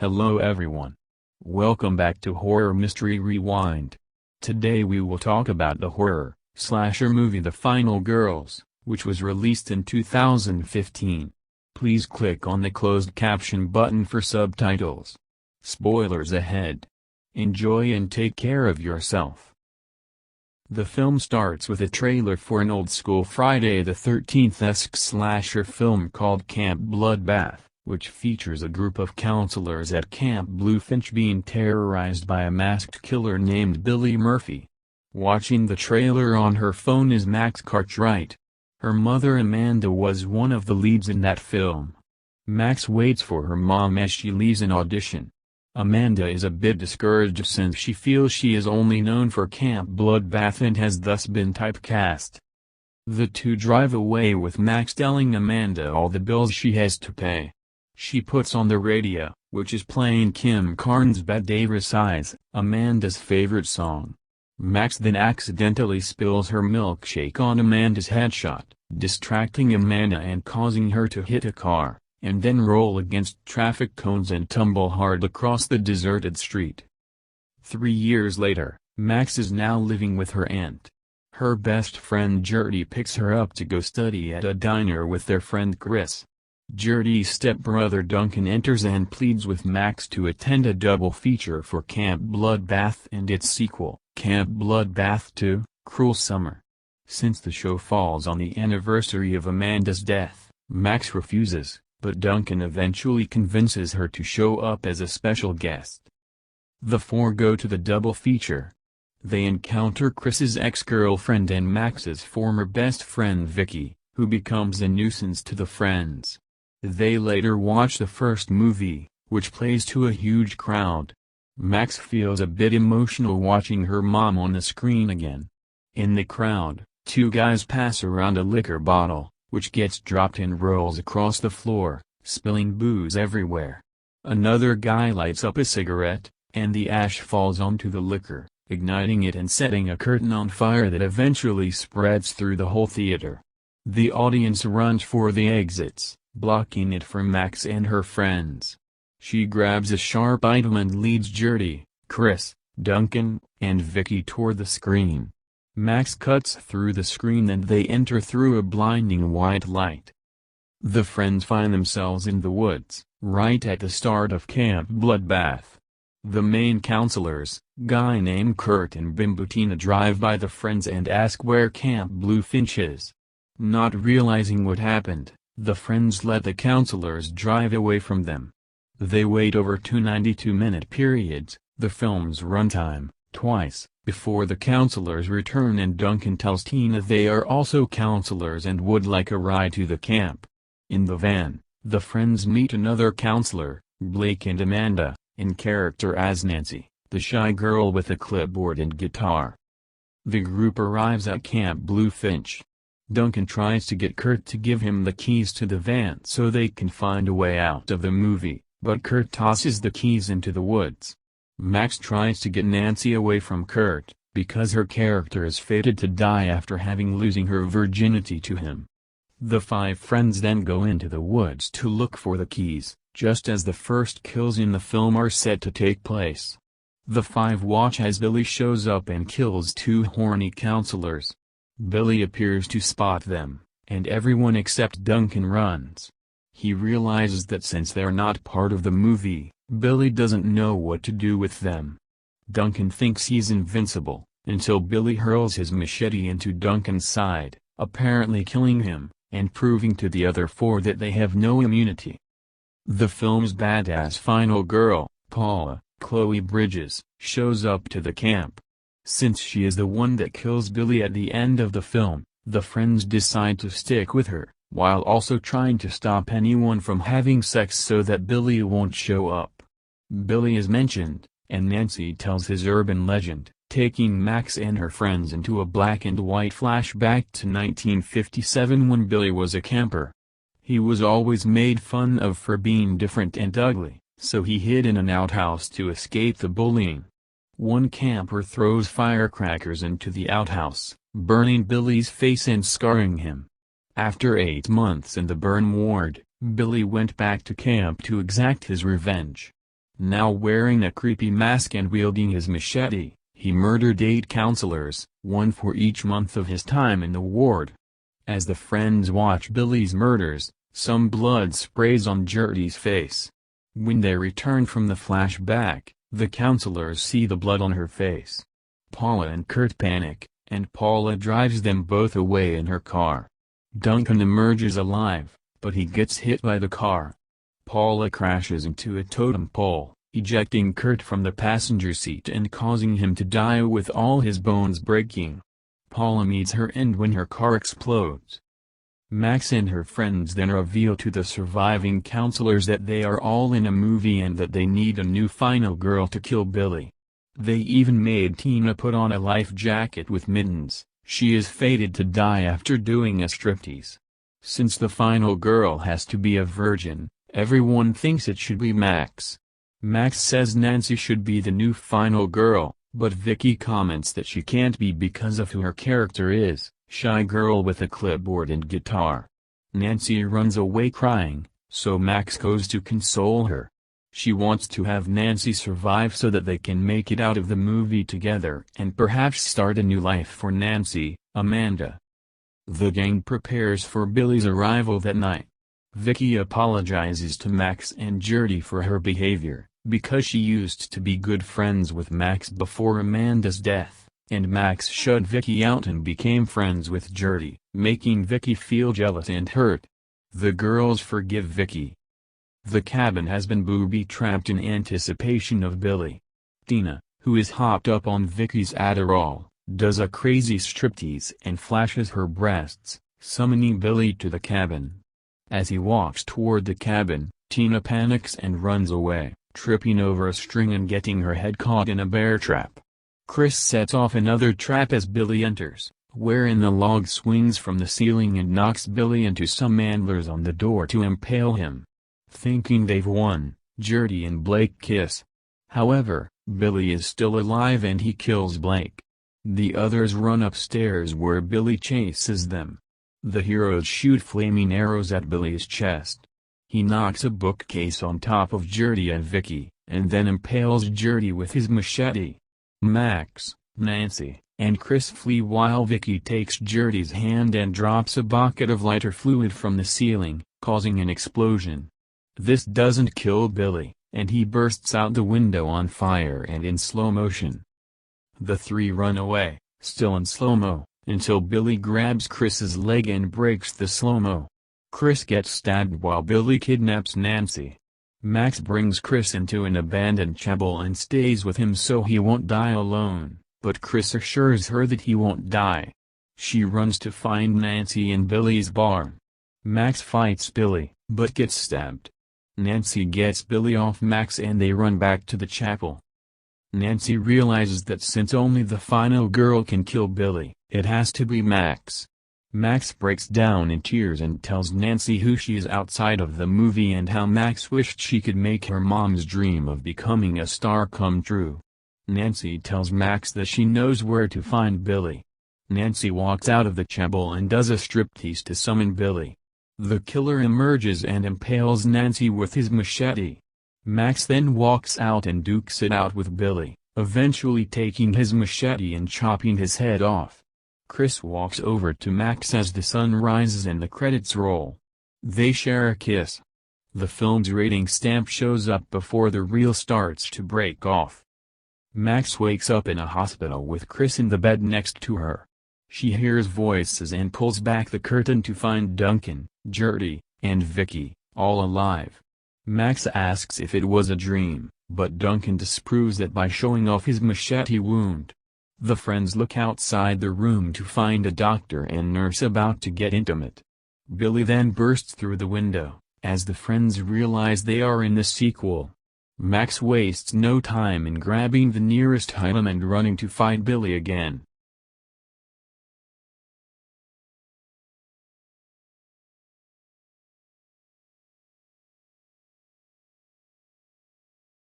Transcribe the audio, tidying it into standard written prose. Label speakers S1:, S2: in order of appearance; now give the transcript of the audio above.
S1: Hello everyone. Welcome back to Horror Mystery Rewind. Today we will talk about the horror slasher movie The Final Girls, which was released in 2015. Please click on the closed caption button for subtitles. Spoilers ahead. Enjoy and take care of yourself. The film starts with a trailer for an old-school Friday the 13th-esque slasher film called Camp Bloodbath, which features a group of counselors at Camp Bluefinch being terrorized by a masked killer named Billy Murphy. Watching the trailer on her phone is Max Cartwright. Her mother Amanda was one of the leads in that film. Max waits for her mom as she leaves an audition. Amanda is a bit discouraged since she feels she is only known for Camp Bloodbath and has thus been typecast. The two drive away with Max telling Amanda all the bills she has to pay. She puts on the radio, which is playing Kim Carnes' Bad Davis Eyes, Amanda's favorite song. Max then accidentally spills her milkshake on Amanda's headshot, distracting Amanda and causing her to hit a car, and then roll against traffic cones and tumble hard across the deserted street. 3 years later, Max is now living with her aunt. Her best friend Gertie picks her up to go study at a diner with their friend Chris. Gertie's stepbrother Duncan enters and pleads with Max to attend a double feature for Camp Bloodbath and its sequel, Camp Bloodbath 2, Cruel Summer. Since the show falls on the anniversary of Amanda's death, Max refuses, but Duncan eventually convinces her to show up as a special guest. The four go to the double feature. They encounter Chris's ex-girlfriend and Max's former best friend Vicky, who becomes a nuisance to the friends. They later watch the first movie, which plays to a huge crowd. Max feels a bit emotional watching her mom on the screen again. In the crowd, two guys pass around a liquor bottle, which gets dropped and rolls across the floor, spilling booze everywhere. Another guy lights up a cigarette, and the ash falls onto the liquor, igniting it and setting a curtain on fire that eventually spreads through the whole theater. The audience runs for the exits, blocking it from Max and her friends. She grabs a sharp item and leads Gertie, Chris, Duncan, and Vicky toward the screen. Max cuts through the screen and they enter through a blinding white light. The friends find themselves in the woods, right at the start of Camp Bloodbath. The main counselors, guy named Kurt and Bimbutina, drive by the friends and ask where Camp Bluefinch is. Not realizing what happened, the friends let the counselors drive away from them. They wait over 2 92-minute periods, the film's runtime, twice, before the counselors return, and Duncan tells Tina they are also counselors and would like a ride to the camp. In the van, the friends meet another counselor, Blake and Amanda, in character as Nancy, the shy girl with a clipboard and guitar. The group arrives at Camp Bluefinch. Duncan tries to get Kurt to give him the keys to the van so they can find a way out of the movie, but Kurt tosses the keys into the woods. Max tries to get Nancy away from Kurt, because her character is fated to die after having losing her virginity to him. The five friends then go into the woods to look for the keys, just as the first kills in the film are set to take place. The five watch as Billy shows up and kills two horny counselors. Billy appears to spot them, and everyone except Duncan runs. He realizes that since they're not part of the movie, Billy doesn't know what to do with them. Duncan thinks he's invincible, until Billy hurls his machete into Duncan's side, apparently killing him, and proving to the other four that they have no immunity. The film's badass final girl, Paula, Chloe Bridges, shows up to the camp. Since she is the one that kills Billy at the end of the film, the friends decide to stick with her, while also trying to stop anyone from having sex so that Billy won't show up. Billy is mentioned, and Nancy tells his urban legend, taking Max and her friends into a black and white flashback to 1957 when Billy was a camper. He was always made fun of for being different and ugly, so he hid in an outhouse to escape the bullying. One camper throws firecrackers into the outhouse, burning Billy's face and scarring him. After 8 months in the burn ward, Billy went back to camp to exact his revenge. Now wearing a creepy mask and wielding his machete, he murdered 8 counselors, one for each month of his time in the ward. As the friends watch Billy's murders, some blood sprays on Gertie's face. When they return from the flashback, the counselors see the blood on her face. Paula and Kurt panic, and Paula drives them both away in her car. Duncan emerges alive, but he gets hit by the car. Paula crashes into a totem pole, ejecting Kurt from the passenger seat and causing him to die with all his bones breaking. Paula meets her end when her car explodes. Max and her friends then reveal to the surviving counselors that they are all in a movie and that they need a new final girl to kill Billy. They even made Tina put on a life jacket with mittens. She is fated to die after doing a striptease. Since the final girl has to be a virgin, everyone thinks it should be Max. Max says Nancy should be the new final girl, but Vicky comments that she can't be because of who her character is, shy girl with a clipboard and guitar. Nancy runs away crying, so Max goes to console her. She wants to have Nancy survive so that they can make it out of the movie together and perhaps start a new life for Nancy, Amanda. The gang prepares for Billy's arrival that night. Vicky apologizes to Max and Gertie for her behavior, because she used to be good friends with Max before Amanda's death, and Max shut Vicky out and became friends with Gertie, making Vicky feel jealous and hurt. The girls forgive Vicky. The cabin has been booby-trapped in anticipation of Billy. Tina, who is hopped up on Vicky's Adderall, does a crazy striptease and flashes her breasts, summoning Billy to the cabin. As he walks toward the cabin, Tina panics and runs away, tripping over a string and getting her head caught in a bear trap. Chris sets off another trap as Billy enters, wherein the log swings from the ceiling and knocks Billy into some antlers on the door to impale him. Thinking they've won, Gertie and Blake kiss. However, Billy is still alive and he kills Blake. The others run upstairs where Billy chases them. The heroes shoot flaming arrows at Billy's chest. He knocks a bookcase on top of Gertie and Vicky, and then impales Gertie with his machete. Max, Nancy, and Chris flee while Vicky takes Gertie's hand and drops a bucket of lighter fluid from the ceiling, causing an explosion. This doesn't kill Billy, and he bursts out the window on fire and in slow motion. The three run away, still in slow-mo, until Billy grabs Chris's leg and breaks the slow-mo. Chris gets stabbed while Billy kidnaps Nancy. Max brings Chris into an abandoned chapel and stays with him so he won't die alone, but Chris assures her that he won't die. She runs to find Nancy in Billy's barn. Max fights Billy, but gets stabbed. Nancy gets Billy off Max and they run back to the chapel. Nancy realizes that since only the final girl can kill Billy, it has to be Max. Max breaks down in tears and tells Nancy who she is outside of the movie and how Max wished she could make her mom's dream of becoming a star come true. Nancy tells Max that she knows where to find Billy. Nancy walks out of the chapel and does a striptease to summon Billy. The killer emerges and impales Nancy with his machete. Max then walks out and dukes it out with Billy, eventually taking his machete and chopping his head off. Chris walks over to Max as the sun rises and the credits roll. They share a kiss. The film's rating stamp shows up before the reel starts to break off. Max wakes up in a hospital with Chris in the bed next to her. She hears voices and pulls back the curtain to find Duncan, Gertie, and Vicky, all alive. Max asks if it was a dream, but Duncan disproves it by showing off his machete wound. The friends look outside the room to find a doctor and nurse about to get intimate. Billy then bursts through the window, as the friends realize they are in the sequel. Max wastes no time in grabbing the nearest item and running to fight Billy again.